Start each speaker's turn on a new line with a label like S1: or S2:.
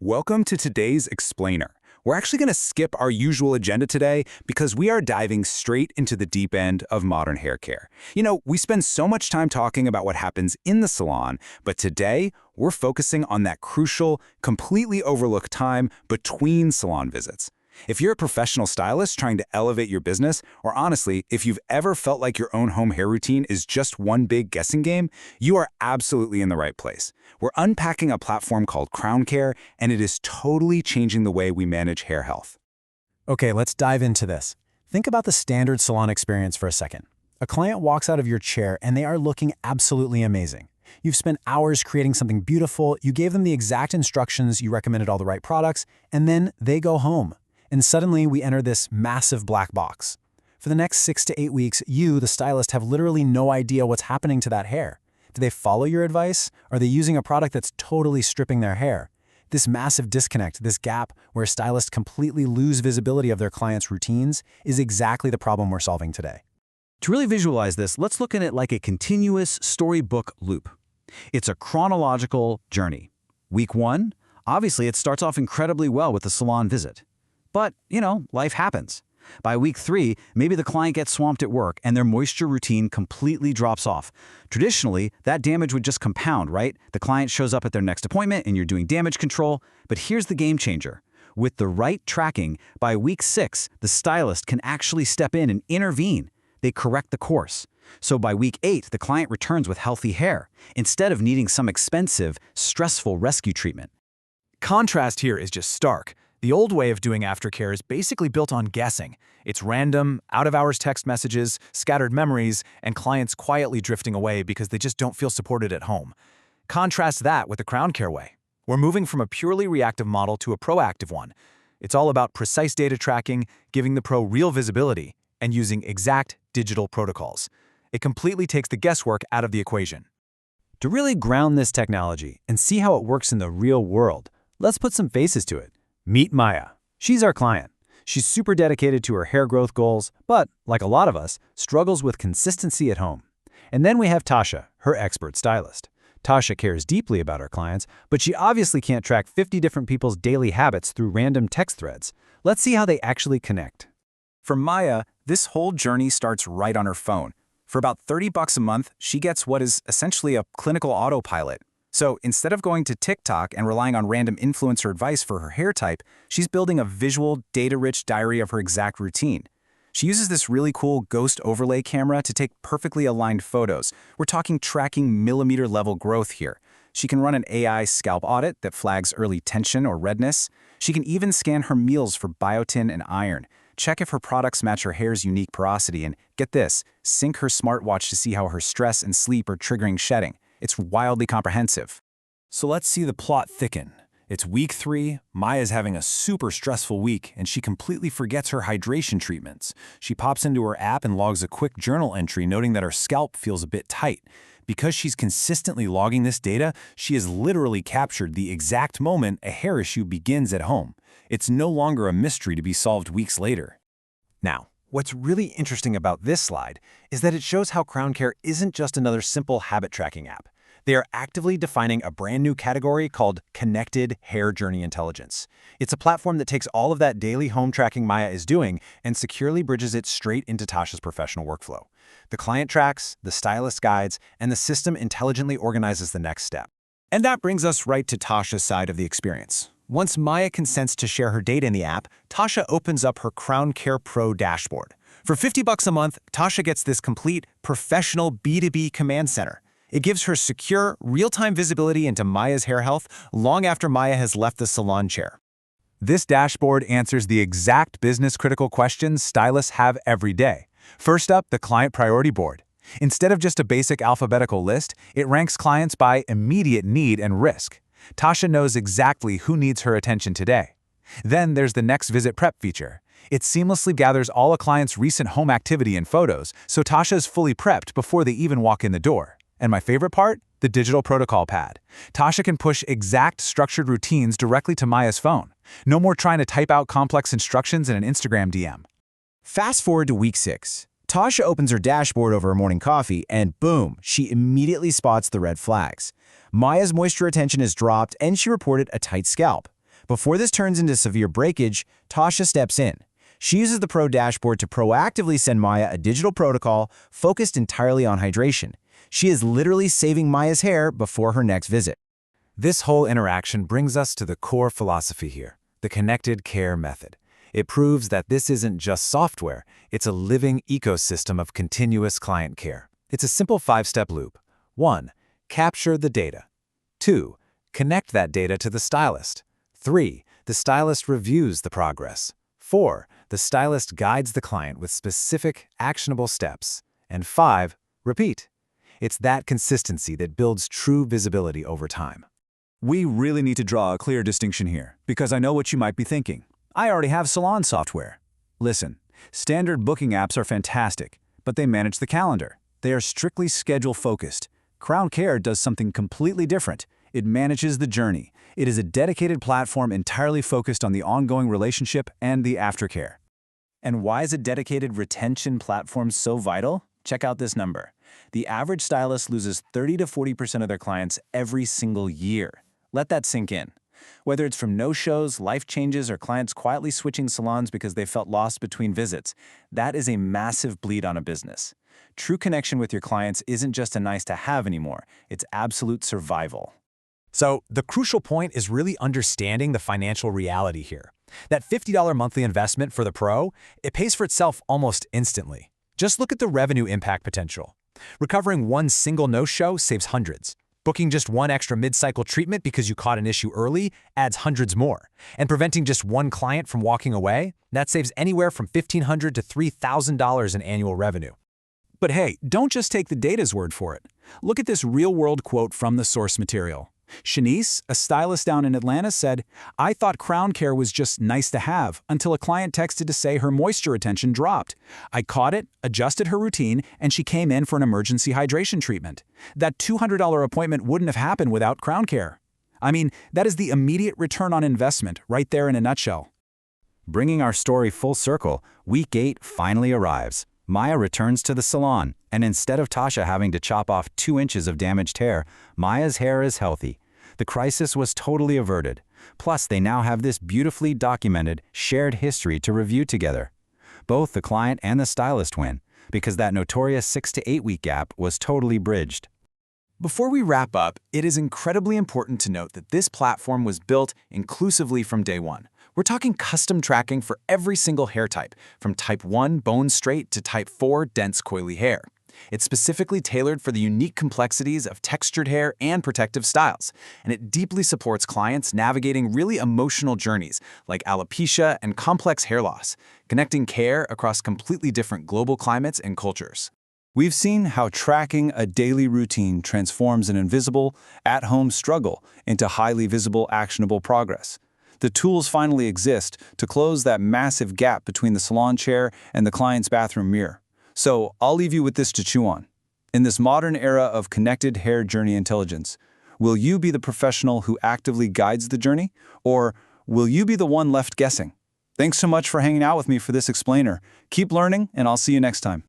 S1: Welcome to today's Explainer. We're actually going to skip our usual agenda today because we are diving straight into the deep end of modern hair care. We spend so much time talking about what happens in the salon, but today we're focusing on that crucial, completely overlooked time between salon visits. If you're a professional stylist trying to elevate your business, or honestly, if you've ever felt like your own home hair routine is just one big guessing game, you are absolutely in the right place. We're unpacking a platform called CrownCare, and it is totally changing the way we manage hair health.
S2: Okay, let's dive into this. Think about the standard salon experience for a second. A client walks out of your chair and they are looking absolutely amazing. You've spent hours creating something beautiful, you gave them the exact instructions, you recommended all the right products, and then they go home. And suddenly we enter this massive black box. For the next 6 to 8 weeks, you, the stylist, have literally no idea what's happening to that hair. Do they follow your advice? Are they using a product that's totally stripping their hair? This massive disconnect, this gap where stylists completely lose visibility of their clients' routines is exactly the problem we're solving today.
S3: To really visualize this, let's look at it like a continuous storybook loop. It's a chronological journey. Week 1, obviously it starts off incredibly well with the salon visit. But, life happens. By week 3, maybe the client gets swamped at work and their moisture routine completely drops off. Traditionally, that damage would just compound, right? The client shows up at their next appointment and you're doing damage control. But here's the game changer. With the right tracking, by week 6, the stylist can actually step in and intervene. They correct the course. So by week 8, the client returns with healthy hair, instead of needing some expensive, stressful rescue treatment.
S4: Contrast here is just stark. The old way of doing aftercare is basically built on guessing. It's random, out-of-hours text messages, scattered memories, and clients quietly drifting away because they just don't feel supported at home. Contrast that with the CrownCare way. We're moving from a purely reactive model to a proactive one. It's all about precise data tracking, giving the pro real visibility, and using exact digital protocols. It completely takes the guesswork out of the equation.
S2: To really ground this technology and see how it works in the real world, let's put some faces to it. Meet Maya. She's our client. She's super dedicated to her hair growth goals, but, like a lot of us, struggles with consistency at home. And then we have Tasha, her expert stylist. Tasha cares deeply about her clients, but she obviously can't track 50 different people's daily habits through random text threads. Let's see how they actually connect.
S1: For Maya, this whole journey starts right on her phone. For about $30 a month, she gets what is essentially a clinical autopilot. So instead of going to TikTok and relying on random influencer advice for her hair type, she's building a visual, data-rich diary of her exact routine. She uses this really cool ghost overlay camera to take perfectly aligned photos. We're talking tracking millimeter-level growth here. She can run an AI scalp audit that flags early tension or redness. She can even scan her meals for biotin and iron, check if her products match her hair's unique porosity, and get this, sync her smartwatch to see how her stress and sleep are triggering shedding. It's wildly comprehensive.
S5: So let's see the plot thicken. It's week 3, Maya's having a super stressful week, and she completely forgets her hydration treatments. She pops into her app and logs a quick journal entry noting that her scalp feels a bit tight. Because she's consistently logging this data, she has literally captured the exact moment a hair issue begins at home. It's no longer a mystery to be solved weeks later.
S2: Now, what's really interesting about this slide is that it shows how CrownCare isn't just another simple habit tracking app. They are actively defining a brand new category called Connected Hair Journey Intelligence. It's a platform that takes all of that daily home tracking Maya is doing and securely bridges it straight into Tasha's professional workflow. The client tracks, the stylist guides, and the system intelligently organizes the next step.
S5: And that brings us right to Tasha's side of the experience. Once Maya consents to share her data in the app, Tasha opens up her CrownCare Pro dashboard. For $50 a month, Tasha gets this complete, professional B2B command center. It gives her secure, real-time visibility into Maya's hair health long after Maya has left the salon chair.
S1: This dashboard answers the exact business-critical questions stylists have every day. First up, the client priority board. Instead of just a basic alphabetical list, it ranks clients by immediate need and risk. Tasha knows exactly who needs her attention today. Then there's the next visit prep feature. It seamlessly gathers all a client's recent home activity and photos, so Tasha is fully prepped before they even walk in the door. And my favorite part? The digital protocol pad. Tasha can push exact structured routines directly to Maya's phone. No more trying to type out complex instructions in an Instagram DM.
S6: Fast forward to week 6. Tasha opens her dashboard over her morning coffee, and boom, she immediately spots the red flags. Maya's moisture retention has dropped, and she reported a tight scalp. Before this turns into severe breakage, Tasha steps in. She uses the Pro dashboard to proactively send Maya a digital protocol focused entirely on hydration. She is literally saving Maya's hair before her next visit.
S5: This whole interaction brings us to the core philosophy here, the connected care method. It proves that this isn't just software, it's a living ecosystem of continuous client care. It's a simple 5-step loop. 1. Capture the data. 2. Connect that data to the stylist. 3. The stylist reviews the progress. 4. The stylist guides the client with specific, actionable steps. And 5. Repeat. It's that consistency that builds true visibility over time.
S1: We really need to draw a clear distinction here, because I know what you might be thinking. I already have Salon software. Listen, standard booking apps are fantastic, but they manage the calendar. They are strictly schedule-focused. CrownCare does something completely different. It manages the journey. It is a dedicated platform entirely focused on the ongoing relationship and the aftercare. And why is a dedicated retention platform so vital? Check out this number. The average stylist loses 30 to 40% of their clients every single year. Let that sink in. Whether it's from no-shows, life changes, or clients quietly switching salons because they felt lost between visits, that is a massive bleed on a business. True connection with your clients isn't just a nice-to-have anymore. It's absolute survival.
S4: So the crucial point is really understanding the financial reality here. That $50 monthly investment for the pro, it pays for itself almost instantly. Just look at the revenue impact potential. Recovering one single no-show saves hundreds. Booking just one extra mid-cycle treatment because you caught an issue early adds hundreds more. And preventing just one client from walking away, that saves anywhere from $1,500 to $3,000 in annual revenue.
S1: But hey, don't just take the data's word for it. Look at this real-world quote from the source material. Shanice, a stylist down in Atlanta, said, "I thought CrownCare was just nice to have until a client texted to say her moisture retention dropped. I caught it, adjusted her routine, and she came in for an emergency hydration treatment. That $200 appointment wouldn't have happened without CrownCare." I mean, that is the immediate return on investment right there in a nutshell. Bringing our story full circle, week 8 finally arrives. Maya returns to the salon, and instead of Tasha having to chop off 2 inches of damaged hair, Maya's hair is healthy. The crisis was totally averted. Plus, they now have this beautifully documented, shared history to review together. Both the client and the stylist win, because that notorious 6 to 8 week gap was totally bridged.
S4: Before we wrap up, it is incredibly important to note that this platform was built inclusively from day one. We're talking custom tracking for every single hair type, from type 1 bone straight to type 4 dense coily hair. It's specifically tailored for the unique complexities of textured hair and protective styles, and it deeply supports clients navigating really emotional journeys like alopecia and complex hair loss, connecting care across completely different global climates and cultures.
S1: We've seen how tracking a daily routine transforms an invisible, at-home struggle into highly visible, actionable progress. The tools finally exist to close that massive gap between the salon chair and the client's bathroom mirror. So I'll leave you with this to chew on. In this modern era of connected hair journey intelligence, will you be the professional who actively guides the journey, or will you be the one left guessing? Thanks so much for hanging out with me for this explainer. Keep learning, and I'll see you next time.